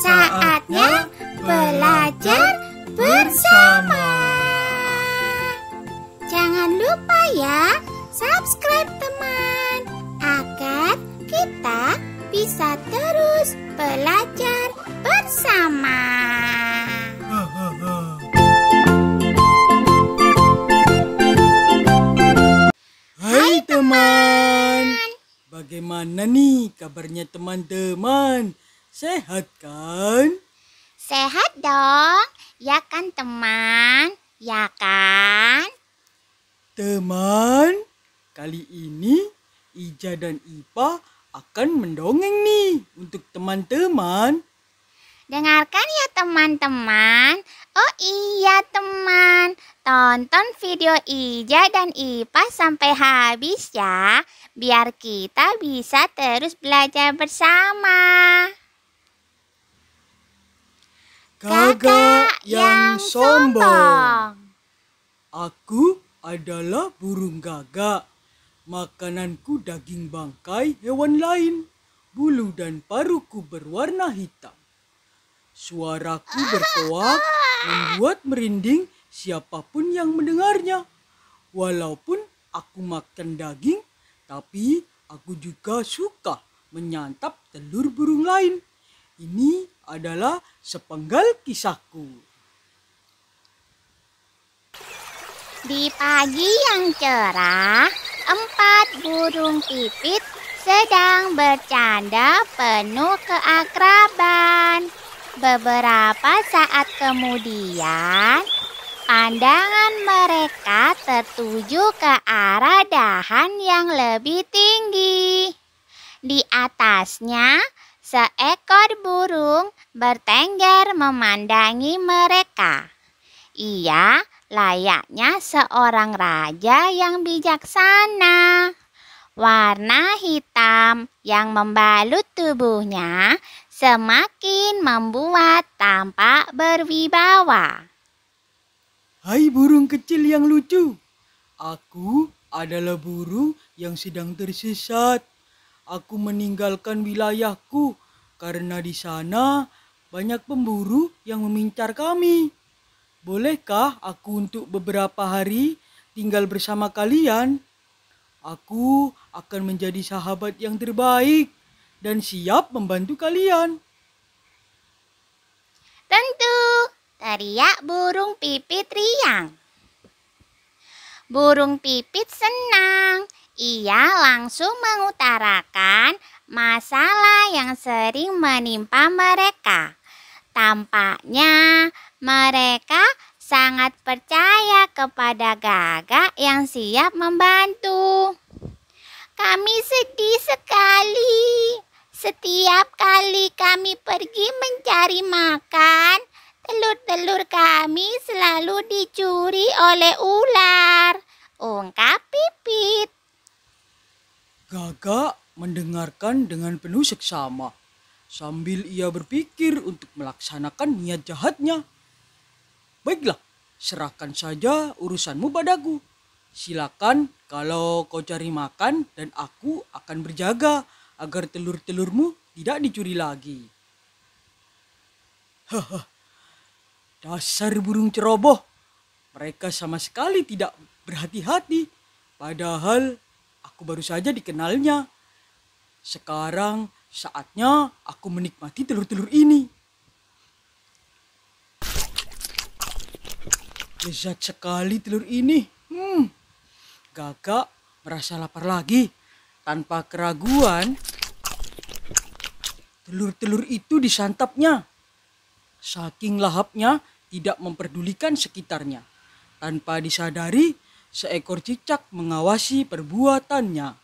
Saatnya belajar bersama. Jangan lupa ya, subscribe teman, agar kita bisa terus belajar bersama. Hai teman, bagaimana nih kabarnya teman-teman? Sehat kan? Sehat dong, ya kan teman? Ya kan? Teman, kali ini Ija dan Ipa akan mendongeng nih untuk teman-teman. Dengarkan ya teman-teman. Oh iya teman, tonton video Ija dan Ipa sampai habis ya, biar kita bisa terus belajar bersama. Gagak yang sombong. Aku adalah burung gagak. Makananku daging bangkai hewan lain. Bulu dan paruhku berwarna hitam. Suaraku berkoak membuat merinding siapapun yang mendengarnya. Walaupun aku makan daging, tapi aku juga suka menyantap telur burung lain. Ini adalah sepenggal kisahku. Di pagi yang cerah, 4 burung pipit sedang bercanda penuh keakraban. Beberapa saat kemudian, pandangan mereka tertuju ke arah dahan yang lebih tinggi. Di atasnya, seekor burung bertengger memandangi mereka. Ia layaknya seorang raja yang bijaksana. Warna hitam yang membalut tubuhnya semakin membuat tampak berwibawa. Hai burung kecil yang lucu. Aku adalah burung yang sedang tersesat. Aku meninggalkan wilayahku karena di sana banyak pemburu yang memincar kami. Bolehkah aku untuk beberapa hari tinggal bersama kalian? Aku akan menjadi sahabat yang terbaik dan siap membantu kalian. Tentu, teriak burung pipit riang. Burung pipit senang. Ia langsung mengutarakan masalah yang sering menimpa mereka. Tampaknya mereka sangat percaya kepada gagak yang siap membantu. Kami sedih sekali. Setiap kali kami pergi mencari makan, telur-telur kami selalu dicuri oleh ular, ungkap Pipit. Gagak mendengarkan dengan penuh seksama, sambil ia berpikir untuk melaksanakan niat jahatnya. Baiklah, serahkan saja urusanmu padaku. Silakan kalau kau cari makan dan aku akan berjaga agar telur-telurmu tidak dicuri lagi. Haha, dasar burung ceroboh. Mereka sama sekali tidak berhati-hati. Padahal aku baru saja dikenalnya. Sekarang saatnya aku menikmati telur-telur ini. Lezat sekali telur ini. Gagak merasa lapar lagi. Tanpa keraguan, telur-telur itu disantapnya. Saking lahapnya, tidak memperdulikan sekitarnya. Tanpa disadari, seekor cicak mengawasi perbuatannya.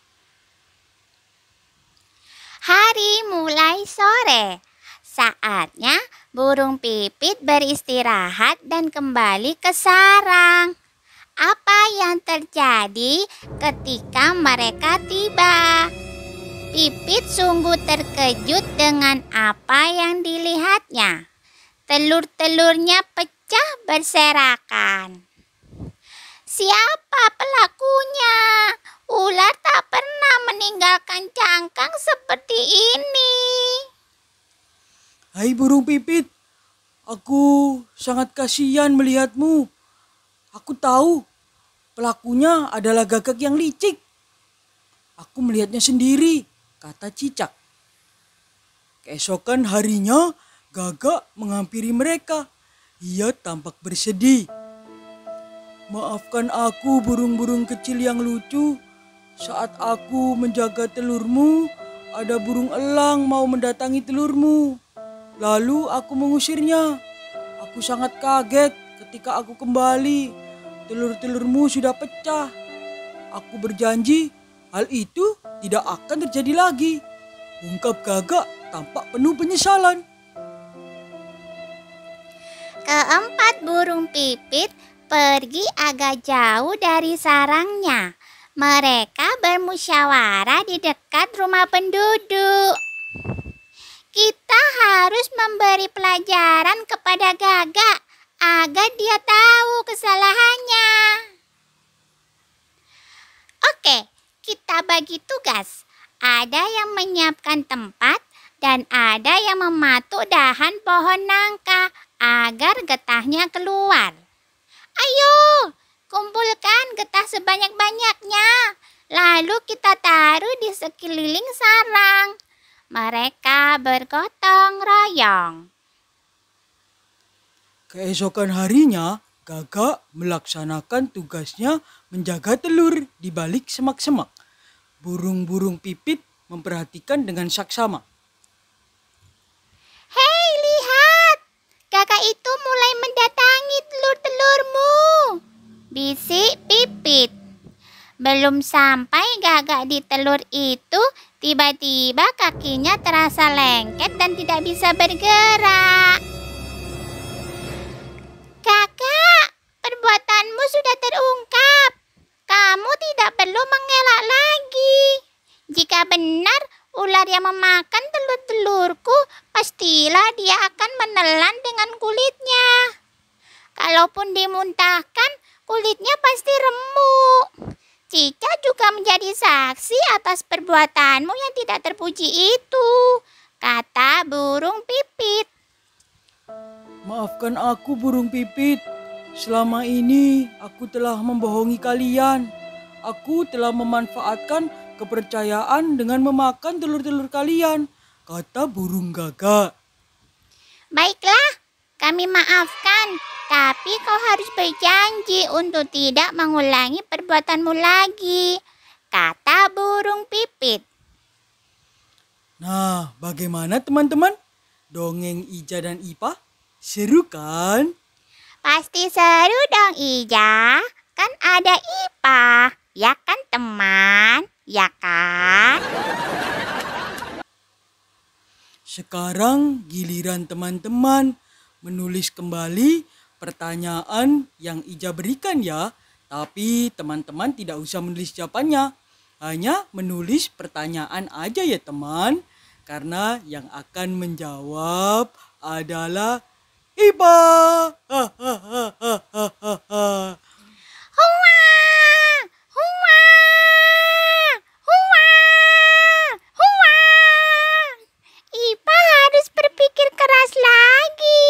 Hari mulai sore. Saatnya burung pipit beristirahat dan kembali ke sarang. Apa yang terjadi ketika mereka tiba? Pipit sungguh terkejut dengan apa yang dilihatnya. Telur-telurnya pecah berserakan. Siapa pelakunya? Ular tak pernah meninggalkan cangkang seperti ini. Hai burung pipit, aku sangat kasihan melihatmu. Aku tahu pelakunya adalah gagak yang licik. Aku melihatnya sendiri, kata cicak. Keesokan harinya, gagak menghampiri mereka. Ia tampak bersedih. Maafkan aku burung-burung kecil yang lucu. Saat aku menjaga telurmu, ada burung elang mau mendatangi telurmu. Lalu aku mengusirnya. Aku sangat kaget ketika aku kembali. Telur-telurmu sudah pecah. Aku berjanji hal itu tidak akan terjadi lagi. Ungkap gagak tampak penuh penyesalan. Keempat burung pipit pergi agak jauh dari sarangnya. Mereka bermusyawarah di dekat rumah penduduk. Kita harus memberi pelajaran kepada gagak agar dia tahu kesalahannya. Oke, kita bagi tugas. Ada yang menyiapkan tempat dan ada yang mematuk dahan pohon nangka agar getahnya keluar. Ayo, kumpulkan getah sebanyak-banyaknya. Lalu kita taruh di sekeliling sarang. Mereka bergotong royong. Keesokan harinya, gagak melaksanakan tugasnya menjaga telur di balik semak-semak. Burung-burung pipit memperhatikan dengan saksama. Hei, lihat! Gagak itu mulai mendatangi telur-telurmu, bisik pipit. Belum sampai gagak di telur itu, tiba-tiba kakinya terasa lengket dan tidak bisa bergerak. Kakak, perbuatanmu sudah terungkap. Kamu tidak perlu mengelak lagi. Jika benar ular yang memakan telur-telurku, pastilah dia akan menelan dengan kulitnya. Kalaupun dimuntahkan, kulitnya pasti remuk. Cica juga menjadi saksi atas perbuatanmu yang tidak terpuji itu, kata burung pipit. Maafkan aku burung pipit. Selama ini aku telah membohongi kalian. Aku telah memanfaatkan kepercayaan dengan memakan telur-telur kalian, kata burung gagak. Baiklah, kami maafkan. Tapi kau harus berjanji untuk tidak mengulangi perbuatanmu lagi, kata burung pipit. Nah, bagaimana teman-teman? Dongeng Ija dan Ipa? Seru kan? Pasti seru dong Ija, kan ada Ipa, ya kan teman, ya kan? Sekarang giliran teman-teman menulis kembali pertanyaan yang Ija berikan ya. Tapi teman-teman tidak usah menulis jawabannya. Hanya menulis pertanyaan aja ya teman. Karena yang akan menjawab adalah Ipa. Hua! Hua! Hua! Hua! Ipa harus berpikir keras lagi.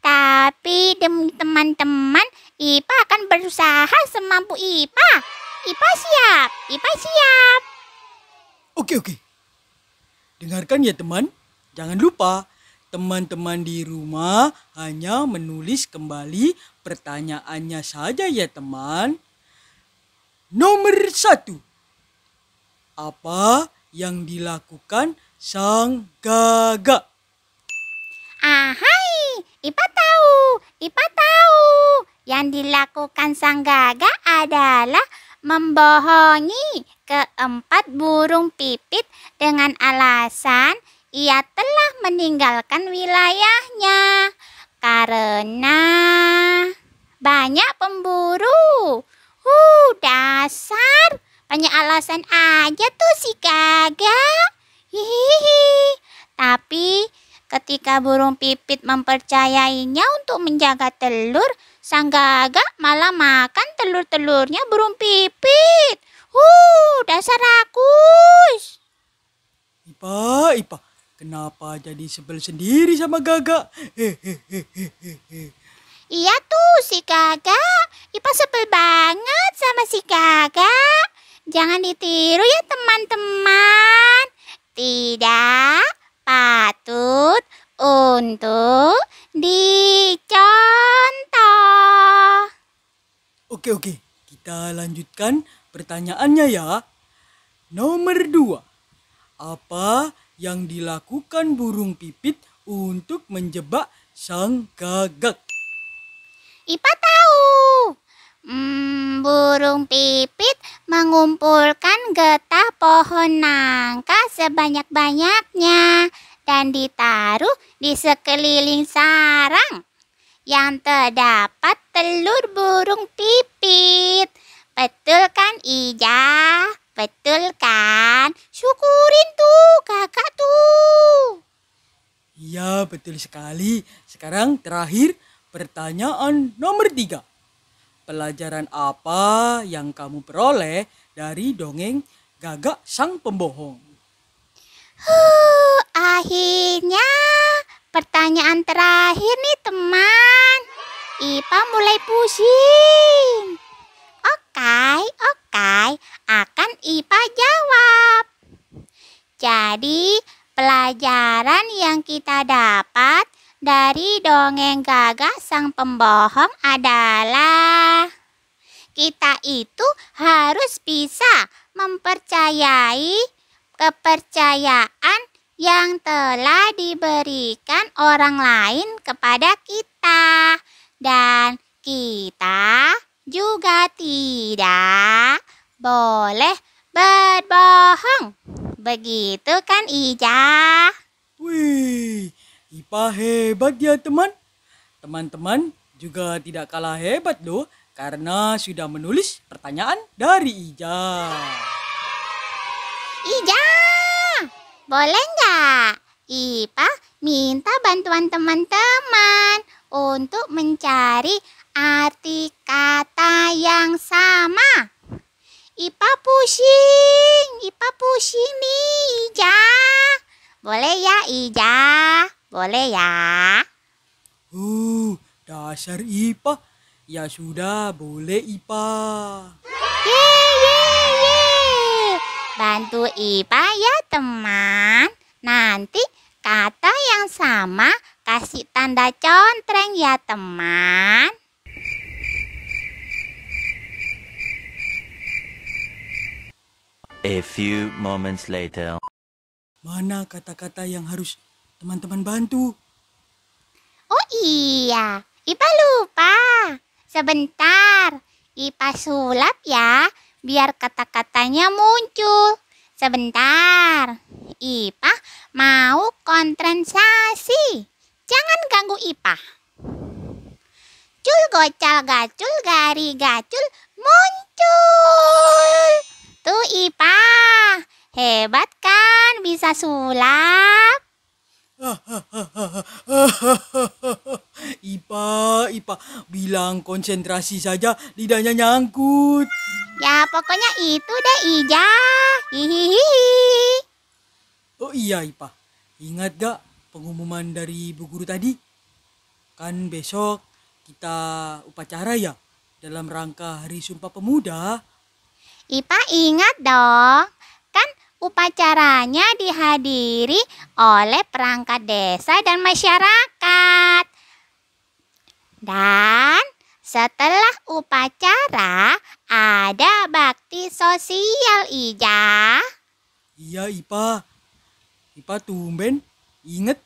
Tapi demi teman-teman, Ipa akan berusaha semampu Ipa. Ipa siap. Ipa siap. Oke. Dengarkan ya teman. Jangan lupa teman-teman di rumah hanya menulis kembali pertanyaannya saja ya teman. Nomor 1. Apa yang dilakukan sang gagak? Ahai, Ipa tahu. Ipa tahu. Yang dilakukan sang gagak adalah membohongi keempat burung pipit dengan alasan ia telah meninggalkan wilayahnya karena banyak pemburu. Dasar. Banyak alasan aja tuh si gagak. Hihihi. Tapi ketika burung pipit mempercayainya untuk menjaga telur, sang gagak malah makan telur-telurnya burung pipit. Dasar rakus. Ipa, kenapa jadi sebel sendiri sama gagak? Iya tuh si gagak. Ipa sebel banget sama si gagak. Jangan ditiru ya teman-teman. Tidak patut untuk dicontoh. Oke, kita lanjutkan pertanyaannya ya. Nomor 2. Apa yang dilakukan burung pipit untuk menjebak sang gagak? Ipa tahu. Burung pipit mengumpulkan getah pohon nangka sebanyak-banyaknya dan ditaruh di sekeliling sarang yang terdapat telur burung pipit. Betul kan Ija? Betul kan? Syukurin tuh kakak tuh. Iya, betul sekali. Sekarang terakhir pertanyaan nomor 3. Pelajaran apa yang kamu peroleh dari dongeng Gagak Sang Pembohong? Akhirnya pertanyaan terakhir nih teman. Ipa mulai pusing. Oke, akan Ipa jawab. Jadi pelajaran yang kita dapat dari dongeng Gagak Sang Pembohong adalah kita itu harus bisa mempercayai kepercayaan yang telah diberikan orang lain kepada kita. Dan kita juga tidak boleh berbohong. Begitu kan Ija? Wih, Ipa hebat ya teman. Teman-teman juga tidak kalah hebat loh karena sudah menulis pertanyaan dari Ija. Ija, boleh nggak Ipa minta bantuan teman-teman untuk mencari arti kata yang sama? Ipa pusing nih Ija. Boleh ya Ija? Boleh ya? Dasar Ipa. Ya sudah, boleh Ipa. Yeay. Bantu Ipa ya teman. Nanti kata yang sama kasih tanda contreng ya teman. A few moments later. Mana kata-kata yang harus teman-teman bantu? Oh iya, Ipa lupa. Sebentar, Ipa sulap ya, biar kata-katanya muncul. Sebentar, Ipa mau konsentrasi. Jangan ganggu Ipa. Cul gocal gacul gari gacul muncul. Tuh Ipa, hebat kan bisa sulap? Ipa, bilang konsentrasi saja lidahnya nyangkut. Ya pokoknya itu deh Ija. Hihihi. Oh iya Ipa, ingat gak pengumuman dari Bu Guru tadi? Kan besok kita upacara ya dalam rangka Hari Sumpah Pemuda. Ipa ingat dong, kan upacaranya dihadiri oleh perangkat desa dan masyarakat. Dan setelah upacara ada bakti sosial Ija. Iya Ipa tumben inget.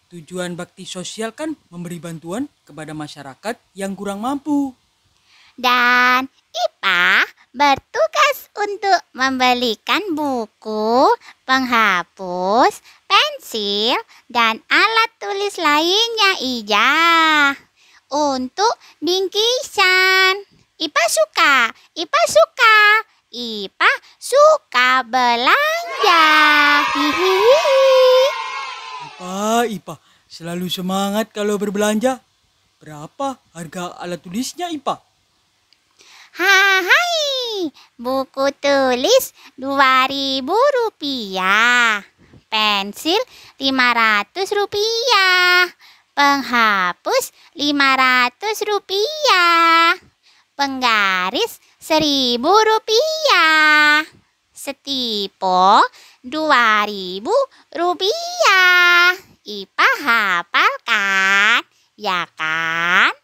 Tujuan bakti sosial kan memberi bantuan kepada masyarakat yang kurang mampu. Dan IPA bertugas untuk membelikan buku, penghapus, pensil, dan alat tulis lainnya, Ija. Untuk bingkisan. IPA suka belanja. Hihihi. Ipa, selalu semangat kalau berbelanja. Berapa harga alat tulisnya, Ipa? Hai, buku tulis Rp2.000, pensil Rp500, penghapus Rp500, penggaris Rp1.000, setipo Rp2.000. IPA hafal kan? Ya kan?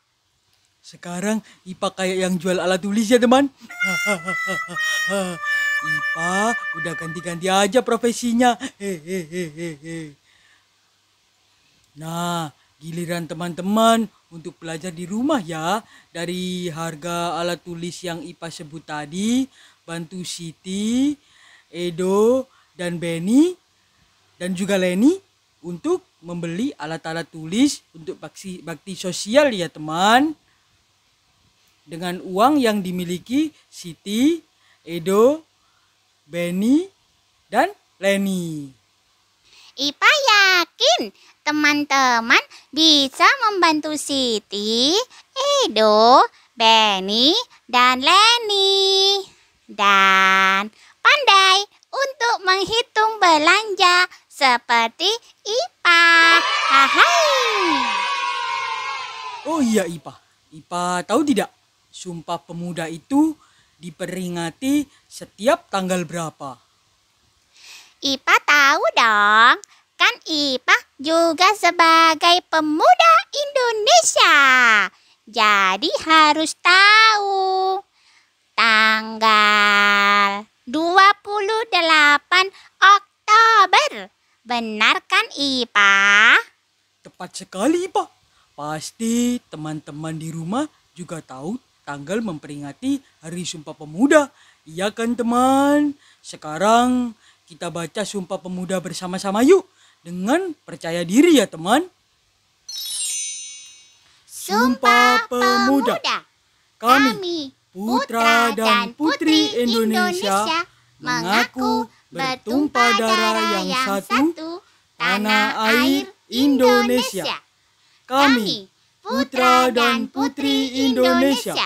Sekarang Ipa kayak yang jual alat tulis ya teman. Ipa udah ganti-ganti aja profesinya. Hehehe. Nah, giliran teman-teman untuk belajar di rumah ya. Dari harga alat tulis yang Ipa sebut tadi, bantu Siti, Edo, dan Benny, dan juga Leni untuk membeli alat-alat tulis untuk bakti sosial ya teman. Dengan uang yang dimiliki Siti, Edo, Benny, dan Leni. IPA yakin teman-teman bisa membantu Siti, Edo, Benny, dan Leni. Dan pandai untuk menghitung belanja seperti IPA. Hai. Oh iya Ipa, Ipa tahu tidak? Sumpah Pemuda itu diperingati setiap tanggal berapa? IPA tahu dong, kan IPA juga sebagai pemuda Indonesia. Jadi harus tahu. Tanggal 28 Oktober. Benar kan IPA? Tepat sekali Ipa. Pasti teman-teman di rumah juga tahu tanggal memperingati Hari Sumpah Pemuda. Iya kan teman? Sekarang kita baca Sumpah Pemuda bersama-sama yuk. Dengan percaya diri ya teman. Sumpah Pemuda. Kami, putra dan putri Indonesia, mengaku bertumpah darah yang satu, tanah air Indonesia. Kami, putra dan putri Indonesia,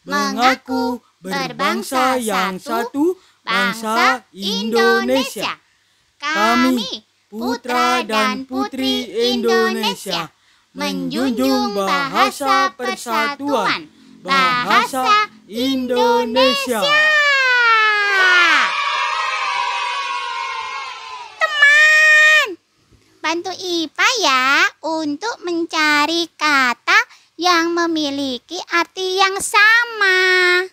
mengaku berbangsa yang satu, bangsa Indonesia. Kami, putra dan putri Indonesia, menjunjung bahasa persatuan, bahasa Indonesia. Teman, bantu IPA ya untuk mencari kata yang memiliki arti yang sama.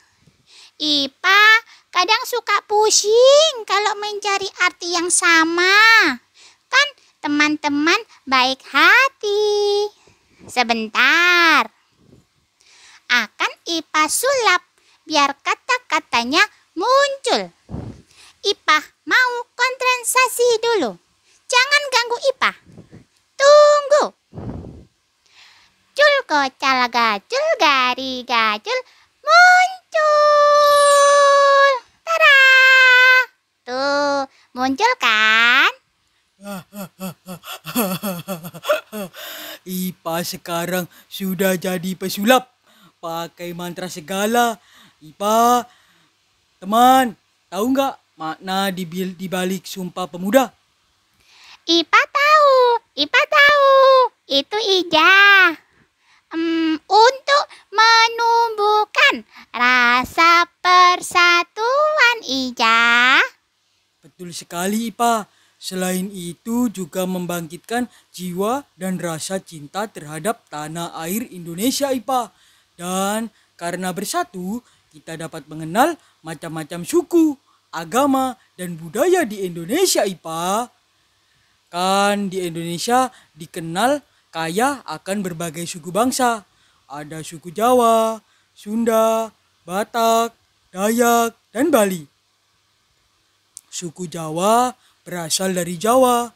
IPA kadang suka pusing kalau mencari arti yang sama. Kan teman-teman baik hati. Sebentar. Akan IPA sulap biar kata-katanya muncul. IPA mau konsentrasi dulu. Jangan ganggu IPA. Tunggu. Cul kocal gacul gari gacul muncul. Tada! Tuh, muncul kan? IPA sekarang sudah jadi pesulap. Pakai mantra segala. IPA, teman, tahu nggak makna di balik Sumpah Pemuda? IPA tahu. Itu Ija. Untuk menumbuhkan rasa persatuan Ija. Betul sekali IPA. Selain itu juga membangkitkan jiwa dan rasa cinta terhadap tanah air Indonesia IPA. Dan karena bersatu, kita dapat mengenal macam-macam suku, agama, dan budaya di Indonesia IPA. Kan di Indonesia dikenal kaya akan berbagai suku bangsa. Ada suku Jawa, Sunda, Batak, Dayak, dan Bali. Suku Jawa berasal dari Jawa.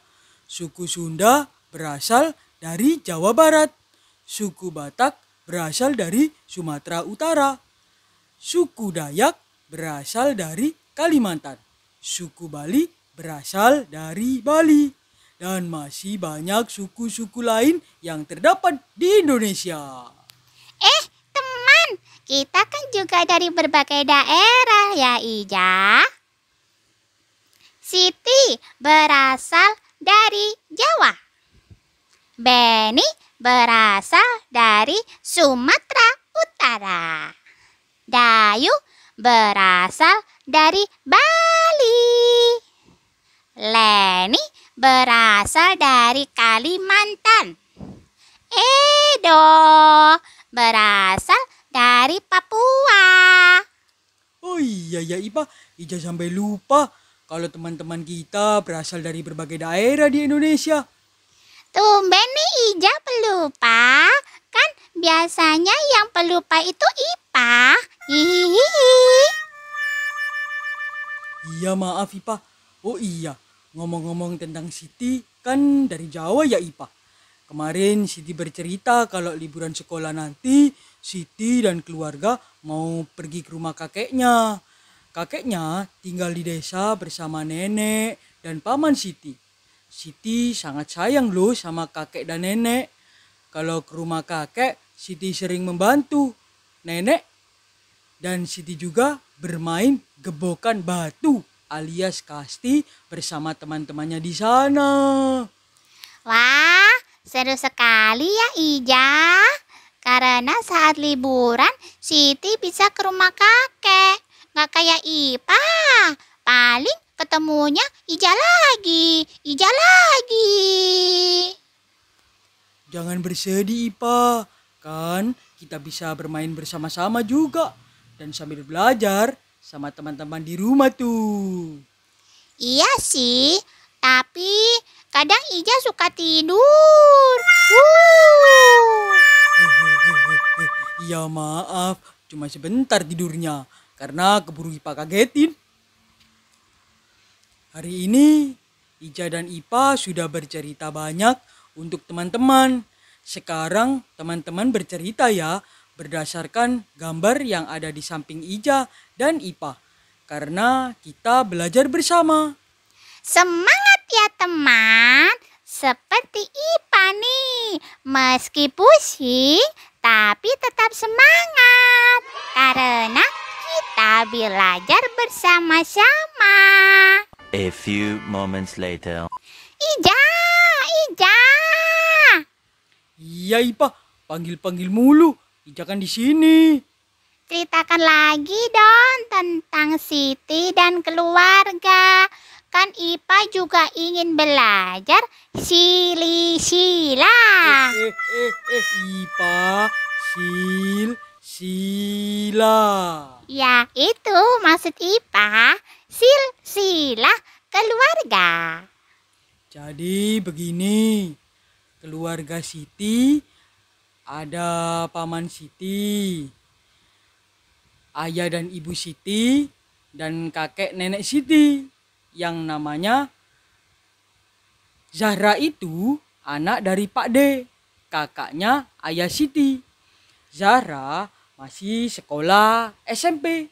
Suku Sunda berasal dari Jawa Barat. Suku Batak berasal dari Sumatera Utara. Suku Dayak berasal dari Kalimantan. Suku Bali berasal dari Bali. Dan masih banyak suku-suku lain yang terdapat di Indonesia. Teman, kita kan juga dari berbagai daerah ya, Ija. Siti berasal dari Jawa. Beni berasal dari Sumatera Utara. Dayu berasal dari Bali. Leni berasal dari Kalimantan. Edo berasal dari Papua. Oh iya ya Ipa, Ija sampai lupa kalau teman-teman kita berasal dari berbagai daerah di Indonesia. Tumben nih Ija pelupa. Kan biasanya yang pelupa itu Ipa. Hihihi. Iya maaf Ipa. Oh iya, ngomong-ngomong tentang Siti, kan dari Jawa ya Ipa. Kemarin Siti bercerita kalau liburan sekolah nanti Siti dan keluarga mau pergi ke rumah kakeknya. Kakeknya tinggal di desa bersama nenek dan paman Siti. Siti sangat sayang loh sama kakek dan nenek. Kalau ke rumah kakek, Siti sering membantu nenek. Dan Siti juga bermain gebokan batu alias kasti bersama teman-temannya di sana. Wah, seru sekali ya Ija. Karena saat liburan Siti bisa ke rumah kakek. Gak kayak Ipa. Paling ketemunya Ija lagi. Jangan bersedih Ipa, kan kita bisa bermain bersama-sama juga. Dan sambil belajar sama teman-teman di rumah tuh. Iya sih, tapi kadang Ija suka tidur. Ya maaf, cuma sebentar tidurnya karena keburu Ipa kagetin. Hari ini Ija dan Ipa sudah bercerita banyak untuk teman-teman. Sekarang teman-teman bercerita ya berdasarkan gambar yang ada di samping Ija dan Ipa. Karena kita belajar bersama. Semangat ya teman, seperti Ipa nih. Meski pusing, tapi tetap semangat. Karena kita belajar bersama-sama. A few moments later. Ija. Iya Ipa, panggil-panggil mulu. Ija kan di sini. Ceritakan lagi dong tentang Siti dan keluarga. Kan Ipa juga ingin belajar sila. Ipa, sila. Ya, itu maksud Ipa. Sila keluarga. Jadi begini, keluarga Siti ada paman Siti, ayah dan ibu Siti, dan kakek nenek Siti yang namanya Zahra itu anak dari Pak D, kakaknya ayah Siti. Zahra masih sekolah SMP.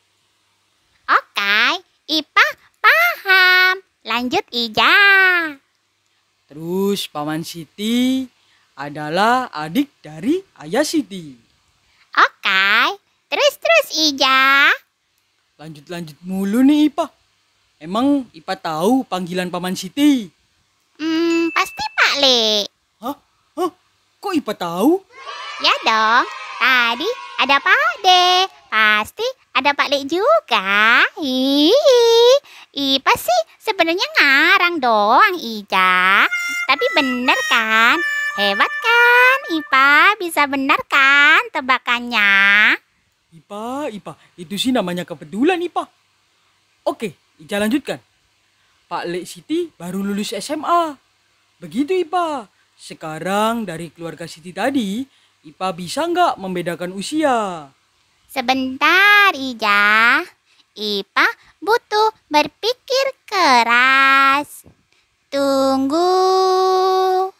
Oke, Ipa paham. Lanjut Ija. Terus paman Siti adalah adik dari ayah Siti. Oke, terus Ija. Lanjut mulu nih Ipa. Emang Ipa tahu panggilan paman Siti? Pasti Pak Le. Hah? Kok Ipa tahu? Ya dong, tadi ada Pak De. Pasti ada Pak Le juga. Ipa sih sebenarnya ngarang doang Ija. Tapi bener kan? Hebat kan Ipa, bisa bener kan tebakannya? Ipa, itu sih namanya kebetulan Ipa. Oke, Ija lanjutkan. Pak Le Siti baru lulus SMA. Begitu Ipa. Sekarang dari keluarga Siti tadi, Ipa bisa nggak membedakan usia? Sebentar, Ija. Ipa butuh berpikir keras. Tunggu.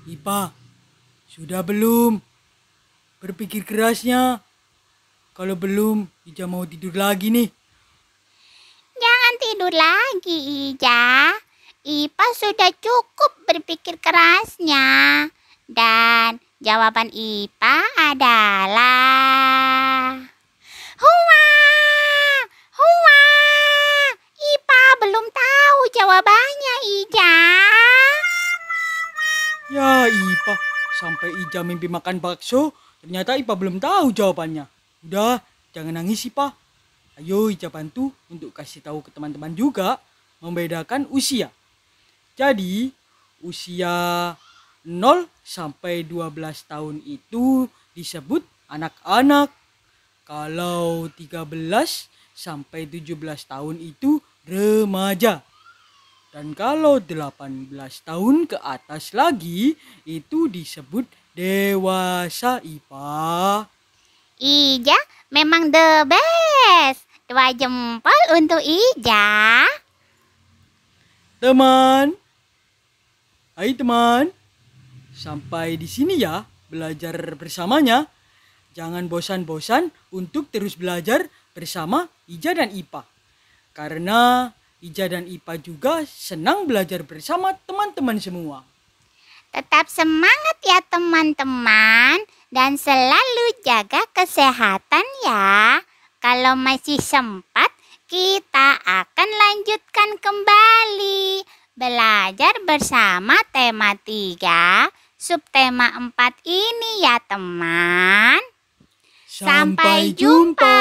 Ipa, sudah belum? Berpikir kerasnya. Kalau belum, Ija mau tidur lagi nih. Jangan tidur lagi, Ija. Ipa sudah cukup berpikir kerasnya. Dan jawaban Ipa adalah... Hua! Hua! Ipa belum tahu jawabannya, Ija. Ya Ipa, sampai Ija mimpi makan bakso, ternyata Ipa belum tahu jawabannya. Udah, jangan nangis Ipa. Ayo Ija bantu untuk kasih tahu ke teman-teman juga membedakan usia. Jadi, usia 0 sampai 12 tahun itu disebut anak-anak. Kalau 13 sampai 17 tahun itu remaja. Dan kalau 18 tahun ke atas lagi itu disebut dewasa Ipa. Ija memang the best. 2 jempol untuk Ija. Teman, hai teman. Sampai di sini ya belajar bersamanya. Jangan bosan-bosan untuk terus belajar bersama Ija dan Ipa. Karena Ija dan Ipa juga senang belajar bersama teman-teman semua. Tetap semangat ya teman-teman. Dan selalu jaga kesehatan ya. Kalau masih sempat, kita akan lanjutkan kembali belajar bersama tema 3, subtema 4 ini ya teman. Sampai jumpa.